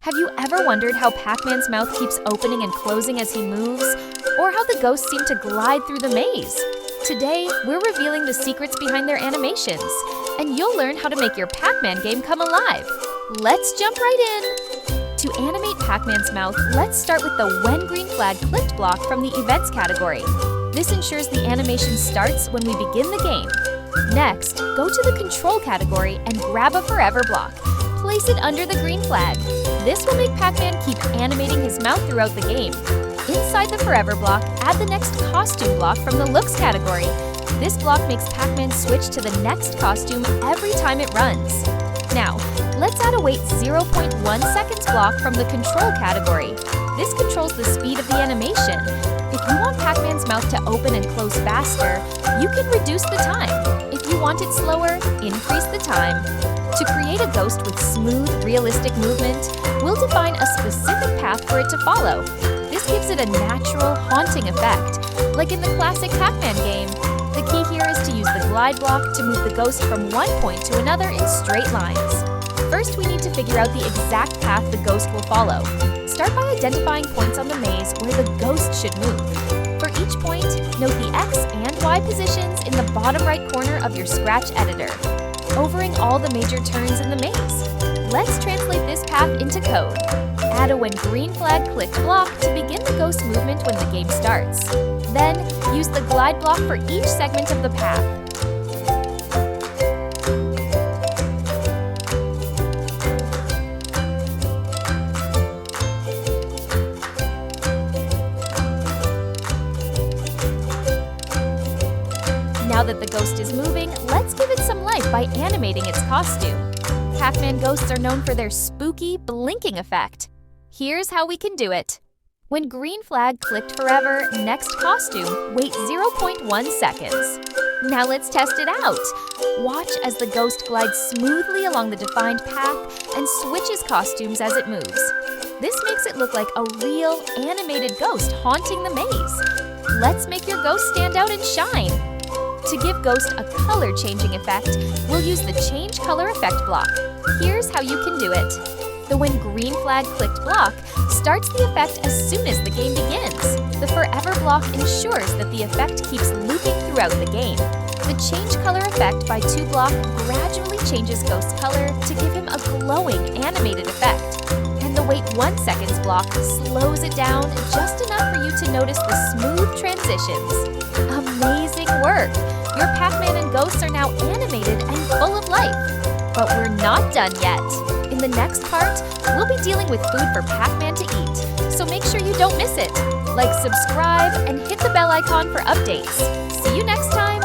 Have you ever wondered how Pac-Man's mouth keeps opening and closing as he moves? Or how the ghosts seem to glide through the maze? Today, we're revealing the secrets behind their animations, and you'll learn how to make your Pac-Man game come alive. Let's jump right in! To animate Pac-Man's mouth, let's start with the When Green Flag Clicked block from the Events category. This ensures the animation starts when we begin the game. Next, go to the Control category and grab a Forever block. Place it under the green flag. This will make Pac-Man keep animating his mouth throughout the game. Inside the Forever block, add the next Costume block from the Looks category. This block makes Pac-Man switch to the next costume every time it runs. Now, let's add a Wait 0.1 seconds block from the Control category. This controls the speed of the animation. If you want Pac-Man's mouth to open and close faster, you can reduce the time. If you want it slower, increase the time. To create a ghost with smooth, realistic movement, we'll define a specific path for it to follow. This gives it a natural, haunting effect, like in the classic Pac-Man game. The key here is to use the glide block to move the ghost from one point to another in straight lines. First, we need to figure out the exact path the ghost will follow. Start by identifying points on the maze where the ghost should move. For each point, note the X and Y positions in the bottom right corner of your Scratch editor, overing all the major turns in the maze. Let's translate this path into code. Add a When Green Flag Clicked block to begin the ghost movement when the game starts. Then, use the glide block for each segment of the path. Now that the ghost is moving, let's give it some life by animating its costume. Pac-Man ghosts are known for their spooky, blinking effect. Here's how we can do it. When Green Flag Clicked Forever, next costume, wait 0.1 seconds. Now let's test it out. Watch as the ghost glides smoothly along the defined path and switches costumes as it moves. This makes it look like a real, animated ghost haunting the maze. Let's make your ghost stand out and shine. To give Ghost a color-changing effect, we'll use the Change Color Effect block. Here's how you can do it. The When Green Flag Clicked block starts the effect as soon as the game begins. The Forever block ensures that the effect keeps looping throughout the game. The Change Color Effect by 2 block gradually changes Ghost's color to give him a glowing, animated effect. And the Wait 1 seconds block slows it down just enough for you to notice the smooth transitions. Amazing work! Your Pac-Man and ghosts are now animated and full of life. But we're not done yet. In the next part, we'll be dealing with food for Pac-Man to eat, so make sure you don't miss it. Like, subscribe, and hit the bell icon for updates. See you next time!